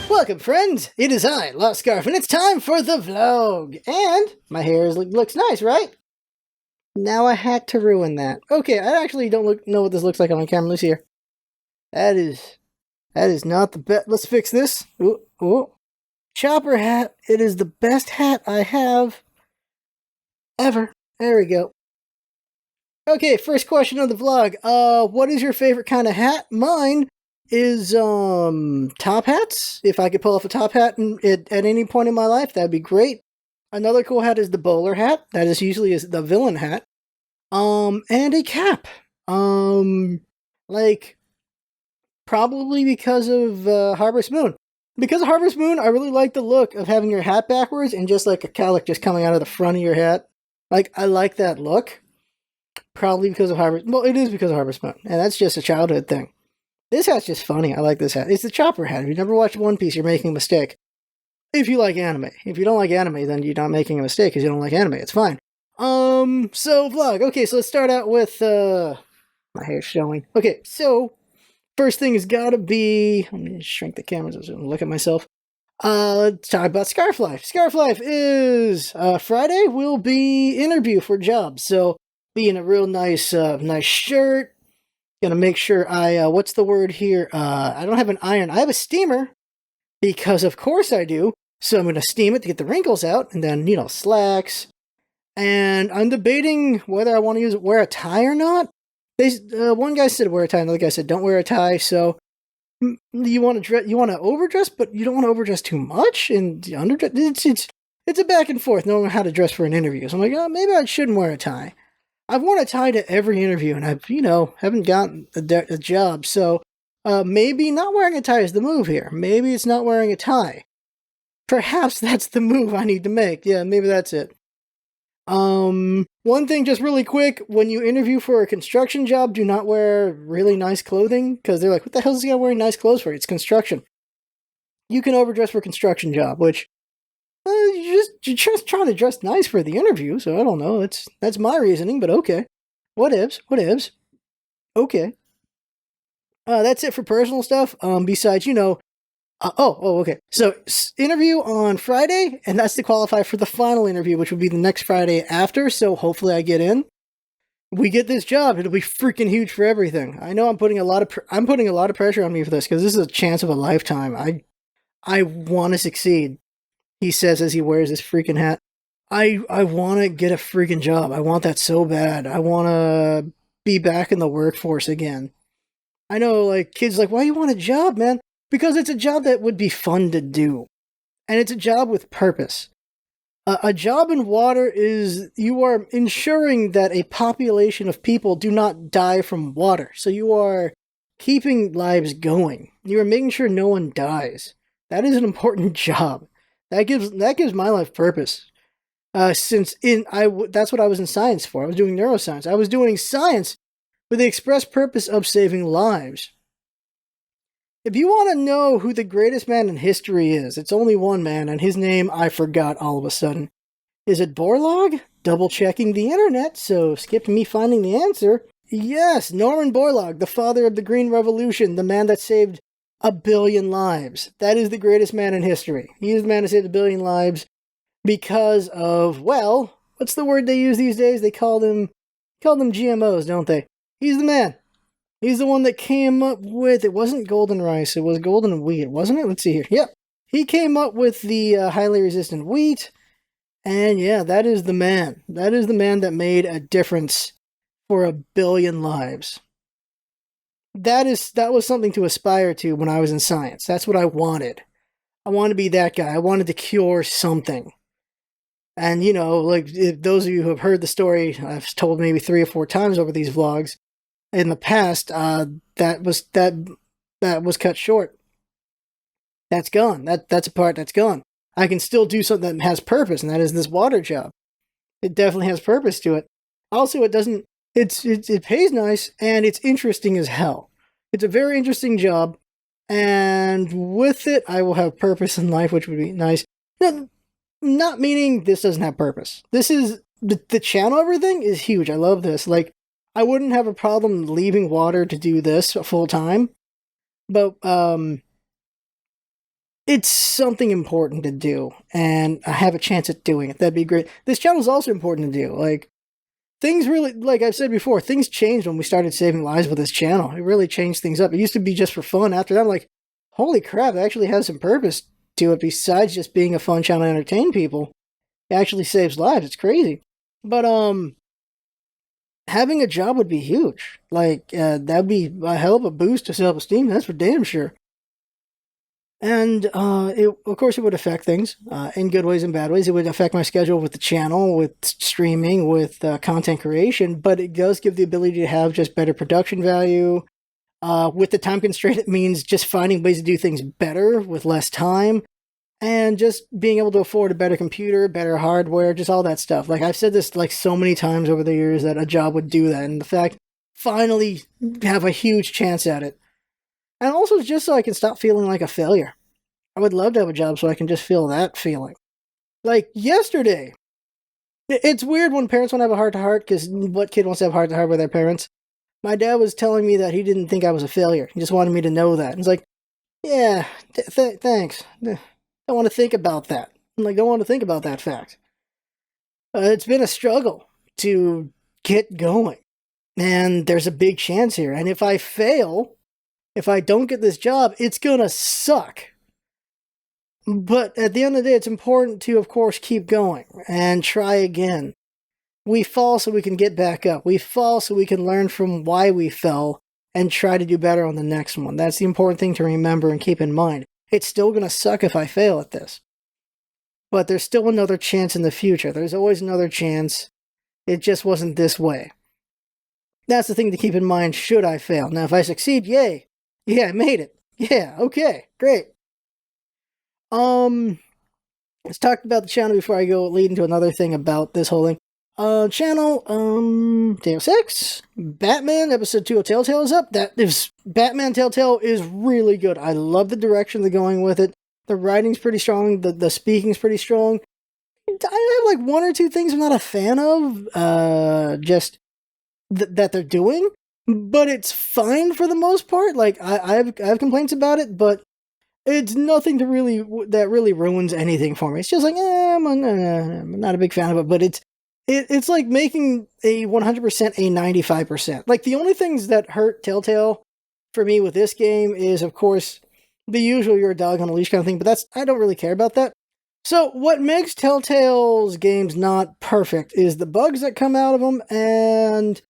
Welcome, friends! It is I, Lost Scarf, and it's time for the vlog! And my hair looks nice, right? Now I had to ruin that. Okay, I actually don't know what this looks like on camera. Let's see here. That is not the best. Let's fix this. Ooh, ooh. Chopper hat. It is the best hat I have ever. There we go. Okay, first question of the vlog. What is your favorite kind of hat? Mine is top hats. If I could pull off a top hat at any point in my life, that'd be great. Another cool hat is the bowler hat. That is usually the villain hat. And a cap. Like probably because of Harvest Moon. Because of Harvest Moon, I really like the look of having your hat backwards and just like a cowlick just coming out of the front of your hat. Like, I like that look. Probably because of Harvest... Well, it is because of Harvest Moon. And that's just a childhood thing. This hat's just funny. I like this hat. It's the Chopper hat. If you never watched One Piece, you're making a mistake. If you like anime. If you don't like anime, then you're not making a mistake because you don't like anime. It's fine. So vlog. Okay, so let's start out with, my hair's showing. Okay, so, first thing has gotta be... Let me shrink the camera so I don't look at myself. Let's talk about Scarf Life. Scarf Life is, Friday will be interview for jobs. So, be in a real nice, nice shirt. Gonna make sure I, what's the word here? I don't have an iron. I have a steamer, because of course I do. So I'm gonna steam it to get the wrinkles out, and then, you know, slacks. And I'm debating whether I want to wear a tie or not. One guy said wear a tie, another guy said don't wear a tie. So you want to overdress, but you don't want to overdress too much, and underdress. It's a back and forth knowing how to dress for an interview. So I'm like, oh, maybe I shouldn't wear a tie. I've worn a tie to every interview, and I've, haven't gotten a job, so maybe not wearing a tie is the move here. Maybe it's not wearing a tie. Perhaps that's the move I need to make. Yeah, maybe that's it. One thing just really quick, when you interview for a construction job, do not wear really nice clothing, because they're like, what the hell is this guy wearing nice clothes for? It's construction. You can overdress for a construction job, which... you're just trying to dress nice for the interview, so I don't know. That's my reasoning, but okay. Whatevs. Okay. That's it for personal stuff. Besides, okay. So, interview on Friday, and that's to qualify for the final interview, which will be the next Friday after, so hopefully I get in. We get this job, it'll be freaking huge for everything. I know I'm putting a lot of pressure on me for this, because this is a chance of a lifetime. I want to succeed. He says as he wears this freaking hat. I want to get a freaking job. I want that so bad. I want to be back in the workforce again. I know, like, kids like, why you want a job, man? Because it's a job that would be fun to do. And it's a job with purpose. A job in water is, you are ensuring that a population of people do not die from water. So you are keeping lives going. You are making sure no one dies. That is an important job. That gives my life purpose. That's what I was in science for. I was doing neuroscience. I was doing science with the express purpose of saving lives. If you want to know who the greatest man in history is, it's only one man, and his name I forgot all of a sudden. Is it Borlaug? Double checking the internet, so skip me finding the answer. Yes, Norman Borlaug, the father of the Green Revolution, the man that saved 1 billion lives. That is the greatest man in history. He is the man who saved 1 billion lives because of, well, what's the word they use these days? They call them GMOs, don't they? He's the man. He's the one that came up with, it wasn't golden rice, it was golden wheat, wasn't it? Let's see here. Yep. He came up with the highly resistant wheat, and yeah, that is the man. That is the man that made a difference for 1 billion lives. That was something to aspire to when I was in science. That's what I wanted. I wanted to be that guy. I wanted to cure something. And, like, if those of you who have heard the story, I've told maybe 3 or 4 times over these vlogs in the past, that was cut short. That's gone. That's a part that's gone. I can still do something that has purpose, and that is this water job. It definitely has purpose to it. Also, it pays nice, and it's interesting as hell. It's a very interesting job, and with it, I will have purpose in life, which would be nice. Not meaning this doesn't have purpose. This is, the channel everything is huge. I love this. Like, I wouldn't have a problem leaving water to do this full time, but it's something important to do, and I have a chance at doing it. That'd be great. This channel is also important to do. Like, things really, like I've said before, things changed when we started saving lives with this channel. It really changed things up. It used to be just for fun. After that, I'm like, holy crap, it actually has some purpose to it besides just being a fun channel to entertain people. It actually saves lives. It's crazy. But, having a job would be huge. Like, that'd be a hell of a boost to self-esteem. That's for damn sure. And of course, it would affect things in good ways and bad ways. It would affect my schedule with the channel, with streaming, with content creation. But it does give the ability to have just better production value. With the time constraint, it means just finding ways to do things better with less time. And just being able to afford a better computer, better hardware, just all that stuff. Like, I've said this like so many times over the years that a job would do that. And the fact, finally have a huge chance at it. And also just so I can stop feeling like a failure. I would love to have a job so I can just feel that feeling. Like yesterday. It's weird when parents want to have a heart-to-heart, because what kid wants to have a heart-to-heart with their parents? My dad was telling me that he didn't think I was a failure. He just wanted me to know that. And it's like, yeah, thanks. Don't want to think about that. I'm like, don't want to think about that fact. It's been a struggle to get going. And there's a big chance here. And if I fail, if I don't get this job, it's gonna suck. But at the end of the day, it's important to, of course, keep going and try again. We fall so we can get back up. We fall so we can learn from why we fell and try to do better on the next one. That's the important thing to remember and keep in mind. It's still gonna suck if I fail at this. But there's still another chance in the future. There's always another chance. It just wasn't this way. That's the thing to keep in mind should I fail. Now, if I succeed, yay. Yeah, I made it. Yeah, okay, great. Let's talk about the channel before I go lead into another thing about this whole thing. Channel, Deus Ex, Batman, episode 2 of Telltale is up. That is, Batman Telltale is really good. I love the direction they're going with it. The writing's pretty strong, the speaking's pretty strong. I have like one or two things I'm not a fan of, just that they're doing, but it's fine for the most part. Like, I have complaints about it, but it's nothing that really ruins anything for me. It's just like, I'm not a big fan of it, but it's like making a 100% a 95%. Like, the only things that hurt Telltale for me with this game is, of course, the usual you're a dog on a leash kind of thing, but I don't really care about that. So what makes Telltale's games not perfect is the bugs that come out of them, and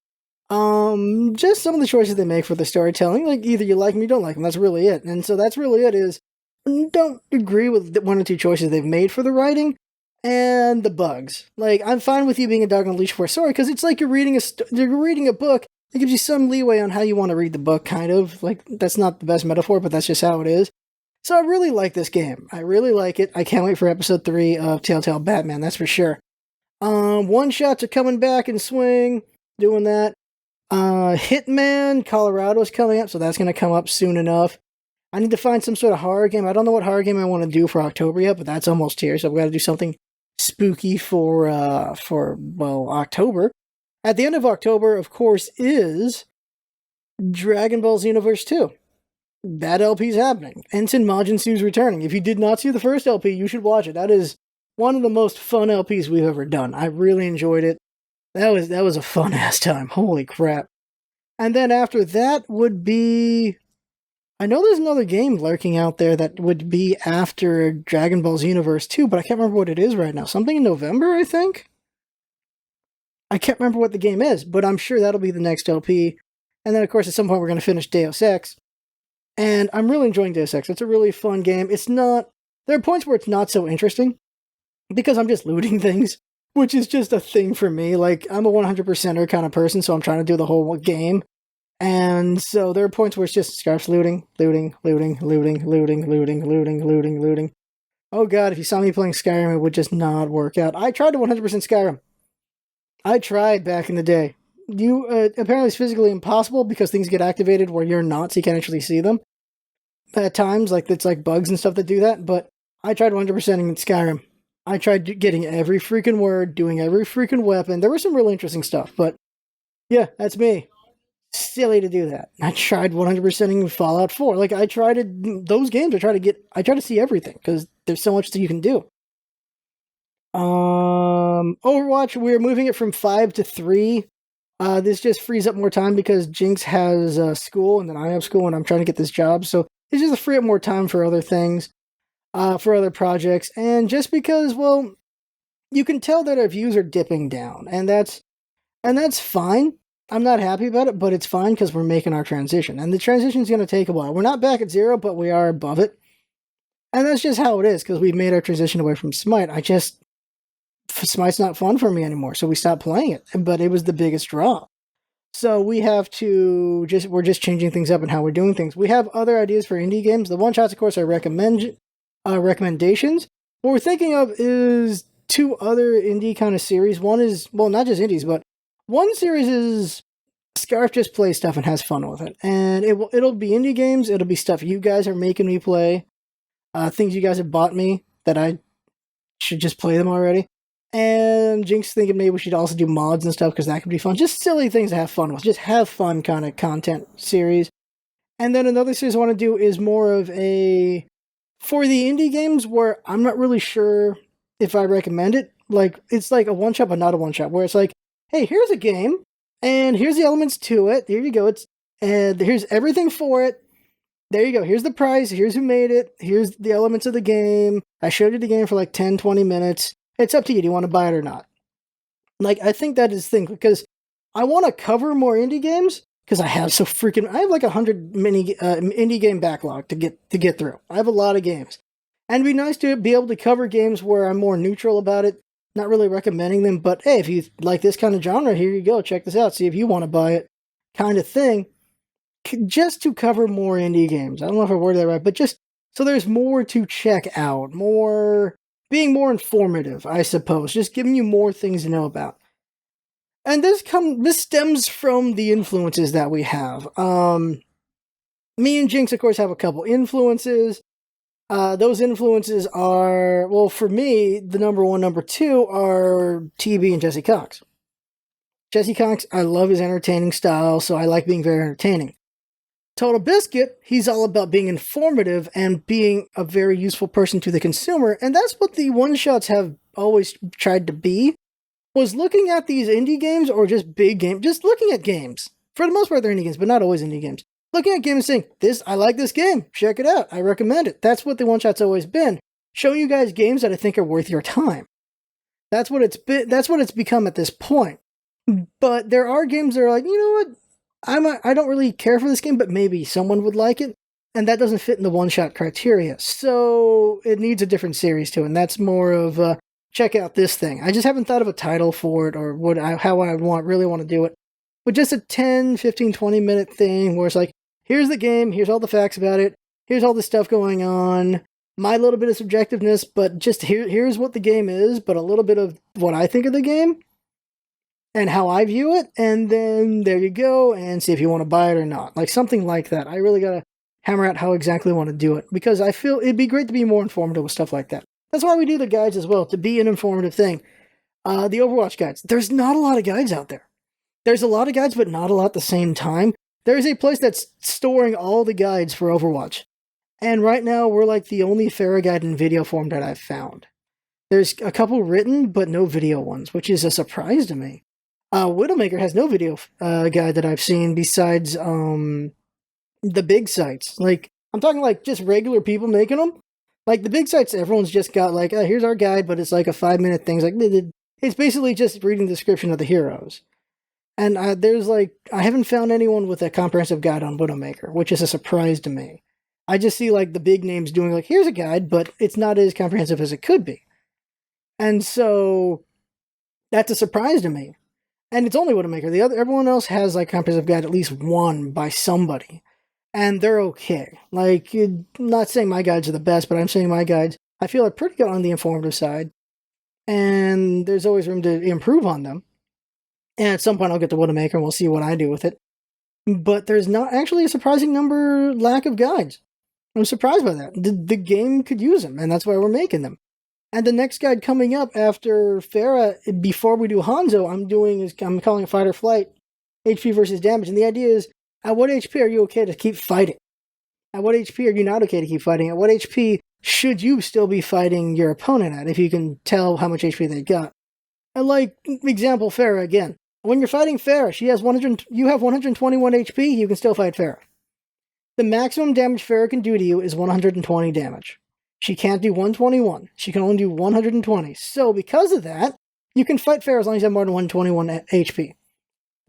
just some of the choices they make for the storytelling. Like, either you like them or you don't like them. That's really it. And so that's really it, is don't agree with the one or two choices they've made for the writing and the bugs. Like, I'm fine with you being a dog on a leash for a story, because it's like you're reading a book. It gives you some leeway on how you want to read the book, kind of. Like, that's not the best metaphor, but that's just how it is. So I really like this game. I really like it. I can't wait for episode 3 of Telltale Batman, that's for sure. One-shots are coming back in swing, doing that. Hitman Colorado is coming up, so that's going to come up soon enough. I need to find some sort of horror game. I don't know what horror game I want to do for October yet, but that's almost here, so I've got to do something spooky for October. At the end of October, of course, is Dragon Ball Xenoverse 2. That LP's happening. Ensign Majin Suu's returning. If you did not see the first LP, you should watch it. That is one of the most fun LPs we've ever done. I really enjoyed it. That was a fun-ass time. Holy crap. And then after that would be... I know there's another game lurking out there that would be after Dragon Ball Xenoverse 2, but I can't remember what it is right now. Something in November, I think? I can't remember what the game is, but I'm sure that'll be the next LP. And then, of course, at some point we're going to finish Deus Ex. And I'm really enjoying Deus Ex. It's a really fun game. It's not... There are points where it's not so interesting, because I'm just looting things, which is just a thing for me. Like, I'm a 100%er kind of person, so I'm trying to do the whole game. And so there are points where it's just Scarf's looting. Oh god, if you saw me playing Skyrim, it would just not work out. I tried to 100% Skyrim. I tried back in the day. Apparently it's physically impossible because things get activated where you're not, so you can't actually see them. At times, like, it's like bugs and stuff that do that, but I tried 100%ing in Skyrim. I tried getting every freaking word, doing every freaking weapon. There was some really interesting stuff, but yeah, that's me. Silly to do that. I tried 100%ing Fallout 4. Like I tried those games. I try to see everything because there's so much that you can do. Overwatch, we're moving it from 5 to 3. This just frees up more time because Jinx has school and then I have school and I'm trying to get this job. So it's just to free up more time for other things, for other projects. And just because, well, you can tell that our views are dipping down, and that's fine. I'm not happy about it, but it's fine because we're making our transition. And the transition is going to take a while. We're not back at 0, but we are above it. And that's just how it is because we've made our transition away from Smite. Smite's not fun for me anymore, so we stopped playing it. But it was the biggest draw. So we have to we're just changing things up and how we're doing things. We have other ideas for indie games. The one-shots, of course, are recommendations. What we're thinking of is 2 other indie kind of series. One is, well, not just indies, but one series is Scarf just plays stuff and has fun with it. And it'll be indie games. It'll be stuff you guys are making me play. Things you guys have bought me that I should just play them already. And Jinx thinking maybe we should also do mods and stuff because that could be fun. Just silly things to have fun with. Just have fun kind of content series. And then another series I want to do is more of a... For the indie games where I'm not really sure if I recommend it. Like, it's like a one-shot but not a one-shot. Where it's like, hey, here's a game. And here's the elements to it. Here you go. And here's everything for it. There you go. Here's the price. Here's who made it. Here's the elements of the game. I showed you the game for like 10, 20 minutes. It's up to you. Do you want to buy it or not? Like, I think that is the thing, because I want to cover more indie games, because I have like 100 indie game backlog to get through. I have a lot of games. And it'd be nice to be able to cover games where I'm more neutral about it, not really recommending them, but hey, if you like this kind of genre, here you go, check this out, see if you want to buy it, kind of thing. Just to cover more indie games. I don't know if I worded that right, but just so there's more to check out, being more informative, I suppose, just giving you more things to know about. And this stems from the influences that we have. Me and Jinx, of course, have a couple influences. Those influences are, well, for me, the number 1, number 2 are TB and Jesse Cox. Jesse Cox, I love his entertaining style, so I like being very entertaining. Total Biscuit, he's all about being informative and being a very useful person to the consumer, and that's what the one-shots have always tried to be, was looking at these indie games or just big games, just looking at games. For the most part, they're indie games, but not always indie games. Looking at games and saying, I like this game, check it out, I recommend it. That's what the one-shot's always been. Showing you guys games that I think are worth your time. That's what it's become at this point. But there are games that are like, you know what? I don't really care for this game, but maybe someone would like it, and that doesn't fit in the one-shot criteria. So it needs a different series to it, and that's more of check out this thing. I just haven't thought of a title for it or how I really want to do it. But just a 10, 15, 20-minute thing where it's like, here's the game, here's all the facts about it, here's all the stuff going on, my little bit of subjectiveness, but just here's what the game is, but a little bit of what I think of the game and how I view it, and then there you go, and see if you want to buy it or not. Like something like that. I really gotta hammer out how exactly I want to do it, because I feel it'd be great to be more informative with stuff like that. That's why we do the guides as well, to be an informative thing. The Overwatch guides. There's not a lot of guides out there. There's a lot of guides, but not a lot at the same time. There's a place that's storing all the guides for Overwatch. And right now, we're like the only Pharah guide in video form that I've found. There's a couple written, but no video ones, which is a surprise to me. Widowmaker has no video guide that I've seen besides the big sites. Like, I'm talking like just regular people making them. Like the big sites, everyone's just got like, here's our guide, but it's like a 5-minute thing. It's like, it's basically just reading the description of the heroes. And I haven't found anyone with a comprehensive guide on Widowmaker, which is a surprise to me. I just see like the big names doing like, here's a guide, but it's not as comprehensive as it could be. And so that's a surprise to me. And it's only Widowmaker. Everyone else has like comprehensive guide, at least one by somebody. And they're okay. Like, not saying my guides are the best, but I'm saying my guides, I feel are pretty good on the informative side. And there's always room to improve on them. And at some point I'll get to Widowmaker and we'll see what I do with it. But there's not actually a surprising lack of guides. I'm surprised by that. The game could use them, and that's why we're making them. And the next guide coming up after Pharah, before we do Hanzo, I'm calling it Fight or Flight. HP versus damage. And the idea is, at what HP are you okay to keep fighting? At what HP are you not okay to keep fighting? At what HP should you still be fighting your opponent at if you can tell how much HP they got? And like, example, Farah again. When you're fighting Farah, you have 121 HP, you can still fight Farah. The maximum damage Farah can do to you is 120 damage. She can't do 121. She can only do 120. So because of that, you can fight Farah as long as you have more than 121 HP.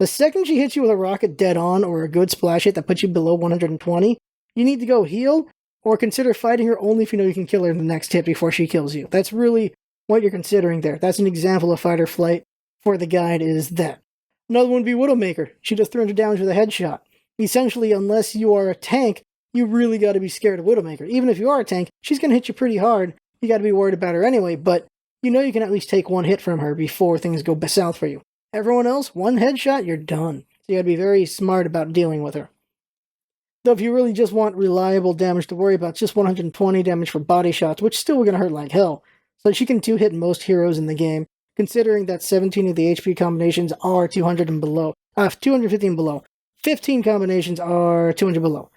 The second she hits you with a rocket dead on or a good splash hit that puts you below 120, you need to go heal or consider fighting her only if you know you can kill her in the next hit before she kills you. That's really what you're considering there. That's an example of fight or flight for the guide is that. Another one would be Widowmaker. She does 300 damage with a headshot. Essentially, unless you are a tank, you really got to be scared of Widowmaker. Even if you are a tank, she's going to hit you pretty hard. You got to be worried about her anyway, but you know you can at least take one hit from her before things go south for you. Everyone else, one headshot, you're done. So you got to be very smart about dealing with her. Though if you really just want reliable damage to worry about, just 120 damage for body shots, which still are going to hurt like hell. So she can two-hit most heroes in the game, considering that 17 of the HP combinations are 200 and below. 250 and below. 15 combinations are 200 below.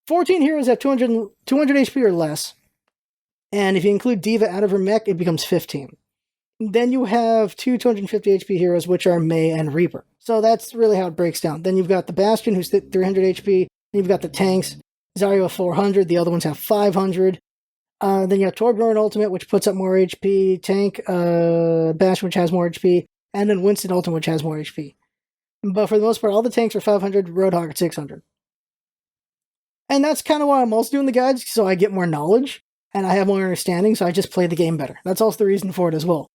14 heroes have 200 HP or less. And if you include Diva out of her mech, it becomes 15. Then you have two 250 HP heroes, which are Mei and Reaper. So that's really how it breaks down. Then you've got the Bastion, who's 300 HP. Then you've got the tanks. Zarya have 400. The other ones have 500. Then you have Torbjorn Ultimate, which puts up more HP. Tank, Bastion, which has more HP. And then Winston Ultimate, which has more HP. But for the most part, all the tanks are 500, Roadhog at 600. And that's kind of why I'm also doing the guides, so I get more knowledge, and I have more understanding, so I just play the game better. That's also the reason for it as well.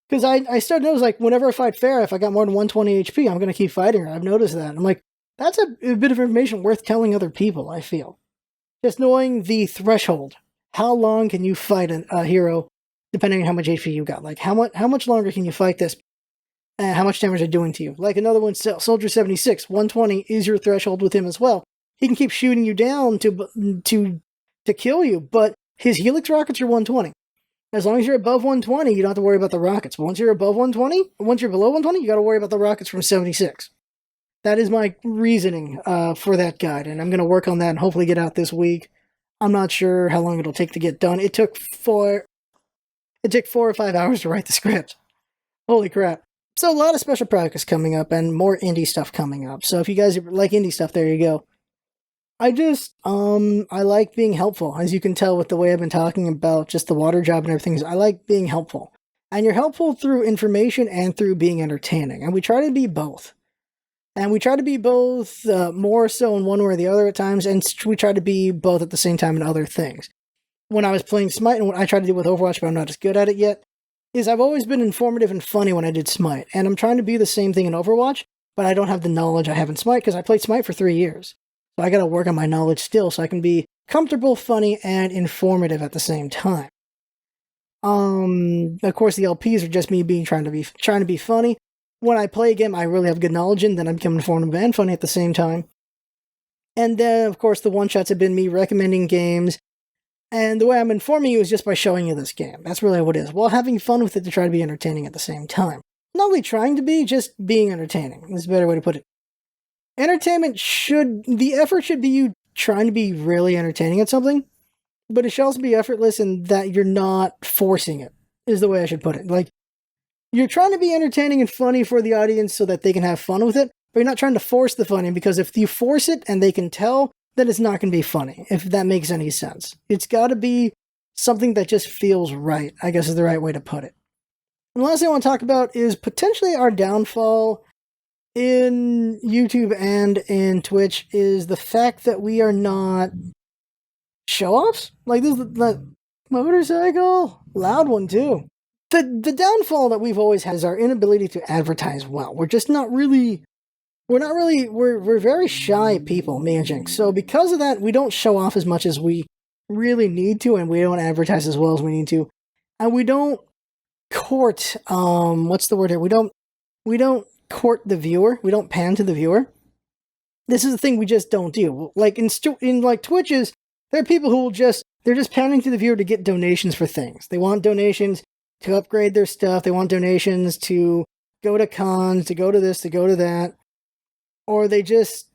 Because I started to notice, like, whenever I fight Farah, if I got more than 120 HP, I'm going to keep fighting her. I've noticed that. I'm like, that's a bit of information worth telling other people, I feel. Just knowing the threshold. How long can you fight a hero, depending on how much HP you got? Like, how much longer can you fight this? How much damage they're doing to you. Like another one, Soldier 76, 120 is your threshold with him as well. He can keep shooting you down to kill you, but his Helix rockets are 120. As long as you're above 120, you don't have to worry about the rockets. But once you're above 120, once you're below 120, you got to worry about the rockets from 76. That is my reasoning for that guide, and I'm going to work on that and hopefully get out this week. I'm not sure how long it'll take to get done. It took 4 or 5 hours to write the script. Holy crap. So a lot of special practice coming up and more indie stuff coming up. So if you guys like indie stuff, there you go. I like being helpful. As you can tell with the way I've been talking about just the water job and everything, I like being helpful. And you're helpful through information and through being entertaining. And we try to be both. And we try to be both more so in one way or the other at times, and we try to be both at the same time in other things. When I was playing Smite, and what I tried to do with Overwatch, but I'm not as good at it yet, is I've always been informative and funny when I did Smite. And I'm trying to be the same thing in Overwatch, but I don't have the knowledge I have in Smite, because I played Smite for 3 years. So I gotta work on my knowledge still, so I can be comfortable, funny, and informative at the same time. Of course, the LPs are just me trying to be funny. When I play a game I really have good knowledge in, then I become informative and funny at the same time. And then, of course, the one-shots have been me recommending games. And the way I'm informing you is just by showing you this game. That's really what it is. While having fun with it to try to be entertaining at the same time. Not really trying to be, just being entertaining. That's a better way to put it. The effort should be you trying to be really entertaining at something. But it should also be effortless in that you're not forcing it, is the way I should put it. Like, you're trying to be entertaining and funny for the audience so that they can have fun with it, but you're not trying to force the funny, because if you force it and they can tell, then it's not going to be funny, if that makes any sense. It's got to be something that just feels right, I guess is the right way to put it. And the last thing I want to talk about is potentially our downfall in YouTube and in Twitch is the fact that we are not show-offs. Like this motorcycle, loud one too. The downfall that we've always had is our inability to advertise well. We're very shy people, me and Jinx. So because of that, we don't show off as much as we really need to, and we don't advertise as well as we need to. And we don't court, what's the word here? We don't court the viewer. We don't pan to the viewer. This is the thing we just don't do. Like in Twitches, there are people who they're just panning to the viewer to get donations for things. They want donations to upgrade their stuff. They want donations to go to cons, to go to this, to go to that. or they just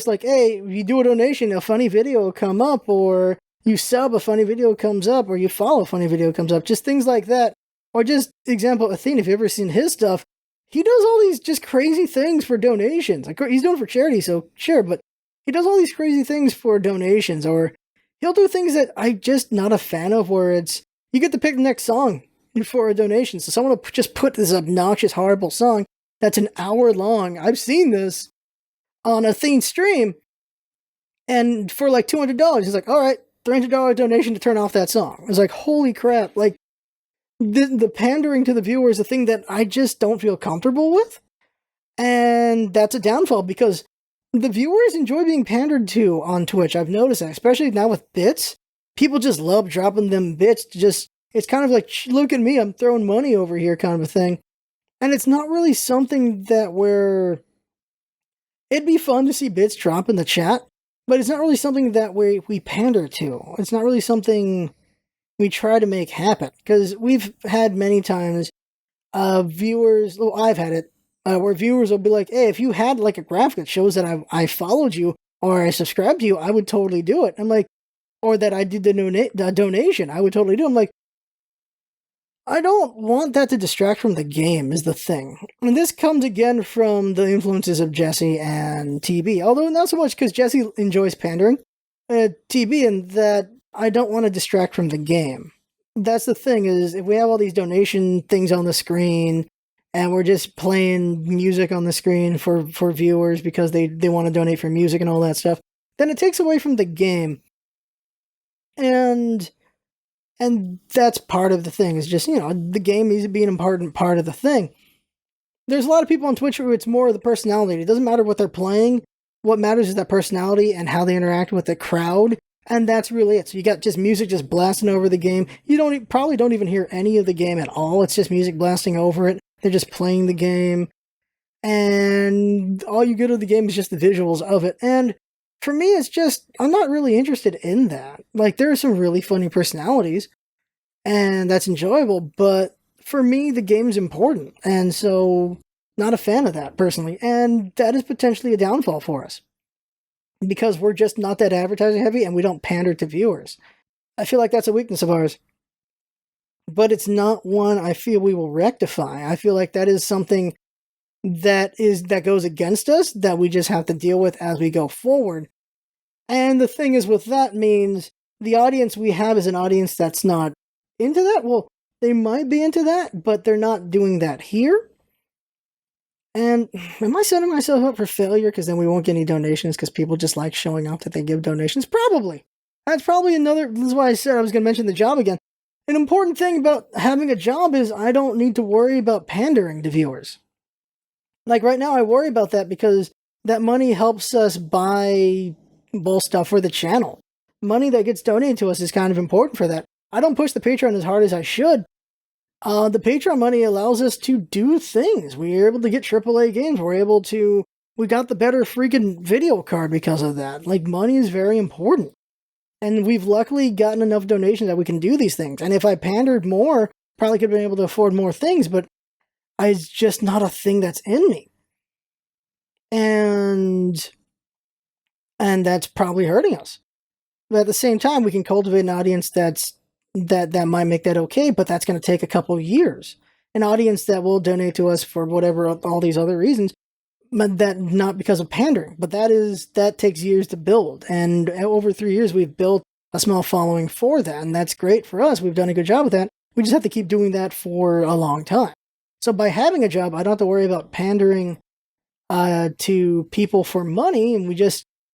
like, hey, if you do a donation, a funny video will come up, or you sub, a funny video comes up, or you follow, a funny video comes up, just things like that. Or just example, Athene, if you've ever seen his stuff, he does all these just crazy things for donations. Like, he's doing it for charity, so sure, but he does all these crazy things for donations, or he'll do things that I'm just not a fan of, where it's, you get to pick the next song for a donation. So someone will just put this obnoxious, horrible song that's an hour long. I've seen this on a Athene stream, and for like $200, he's like, all right, $300 donation to turn off that song. I was like, holy crap, like, the pandering to the viewer is a thing that I just don't feel comfortable with. And that's a downfall, because the viewers enjoy being pandered to on Twitch. I've noticed that, especially now with bits. People just love dropping them bits to just, it's kind of like, look at me, I'm throwing money over here kind of a thing. And it's not really something that it'd be fun to see bits drop in the chat, but it's not really something that we pander to. It's not really something we try to make happen, because we've had many times viewers, well, I've had it, where viewers will be like, hey, if you had like a graphic that shows that I followed you or I subscribed to you, I would totally do it. I'm like, or that I did the donation, I would totally do it. I'm like, I don't want that to distract from the game, is the thing. And this comes again from the influences of Jesse and TB, although not so much because Jesse enjoys pandering. TB, and that I don't want to distract from the game. That's the thing, is if we have all these donation things on the screen, and we're just playing music on the screen for viewers because they want to donate for music and all that stuff, then it takes away from the game. And that's part of the thing, is just, the game needs to be an important part of the thing. There's a lot of people on Twitch who it's more of the personality. It doesn't matter what they're playing. What matters is that personality and how they interact with the crowd. And that's really it. So you got just music just blasting over the game. You probably don't even hear any of the game at all. It's just music blasting over it. They're just playing the game. And all you get of the game is just the visuals of it. And for me, it's just, I'm not really interested in that. Like, there are some really funny personalities, and that's enjoyable, but for me, the game's important. And so, not a fan of that, personally. And that is potentially a downfall for us, because we're just not that advertising heavy, and we don't pander to viewers. I feel like that's a weakness of ours. But it's not one I feel we will rectify. I feel like that is something that goes against us, that we just have to deal with as we go forward. And the thing is, with that means the audience we have is an audience that's not into that. Well, they might be into that, but they're not doing that here. And am I setting myself up for failure, because then we won't get any donations because people just like showing up that they give donations? Probably. That's probably this is why I said I was going to mention the job again. An important thing about having a job is I don't need to worry about pandering to viewers. Like right now, I worry about that because that money helps us buy bull stuff for the channel. Money that gets donated to us is kind of important for that. I don't push the Patreon as hard as I should. The Patreon money allows us to do things. We're able to get AAA games. We got the better freaking video card because of that. Like, money is very important. And we've luckily gotten enough donations that we can do these things. And if I pandered more, probably could have been able to afford more things, but it's just not a thing that's in me. And that's probably hurting us. But at the same time, we can cultivate an audience that might make that okay, but that's going to take a couple of years. An audience that will donate to us for whatever, all these other reasons, but that not because of pandering. But that takes years to build. And over 3 years, we've built a small following for that. And that's great for us. We've done a good job with that. We just have to keep doing that for a long time. So by having a job, I don't have to worry about pandering to people for money, and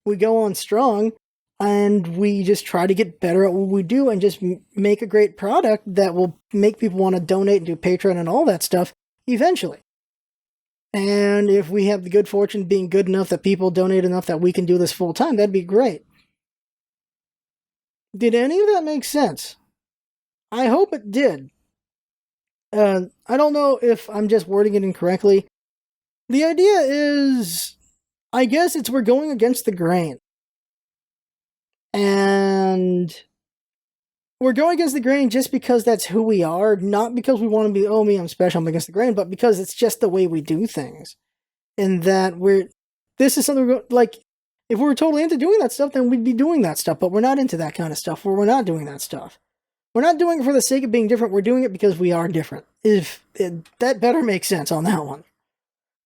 we go on strong, and we just try to get better at what we do and just make a great product that will make people want to donate and do Patreon and all that stuff eventually. And if we have the good fortune being good enough that people donate enough that we can do this full time, that'd be great. Did any of that make sense? I hope it did. I don't know if I'm just wording it incorrectly. The idea is, I guess we're going against the grain. And we're going against the grain just because that's who we are, not because we want to be, oh, me, I'm special, I'm against the grain, but because it's just the way we do things. And that this is something like, if we were totally into doing that stuff, then we'd be doing that stuff. But we're not into that kind of stuff. We're not doing that stuff. We're not doing it for the sake of being different. We're doing it because we are different. That better makes sense on that one.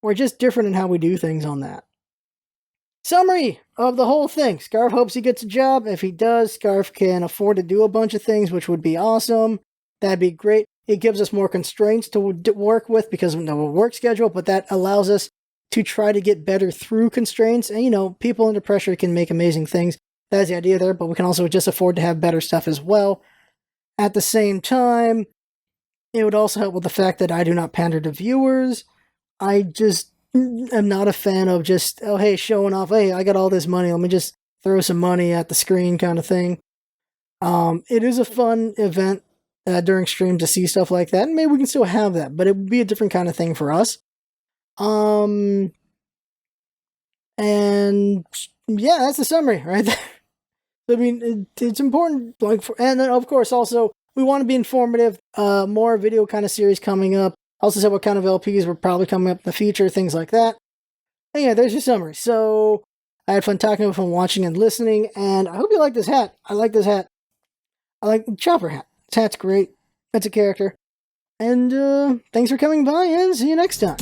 We're just different in how we do things on that. Summary of the whole thing. Scarf hopes he gets a job. If he does, Scarf can afford to do a bunch of things, which would be awesome. That'd be great. It gives us more constraints to work with because of no work schedule, but that allows us to try to get better through constraints. And, you know, people under pressure can make amazing things. That's the idea there, but we can also just afford to have better stuff as well. At the same time, it would also help with the fact that I do not pander to viewers. I just am not a fan of just, oh, hey, showing off, hey, I got all this money, let me just throw some money at the screen kind of thing. It is a fun event during stream to see stuff like that, and maybe we can still have that, but it would be a different kind of thing for us. And yeah, that's the summary right there. I mean, it's important, like, and then of course also we want to be informative. More video kind of series coming up. Also said what kind of LPs were probably coming up in the future, things like that. And yeah, there's your summary. So I had fun talking with him, watching and listening, and I hope you like this hat. I like this hat. I like the Chopper hat. This hat's great. That's a character. And thanks for coming by, and see you next time.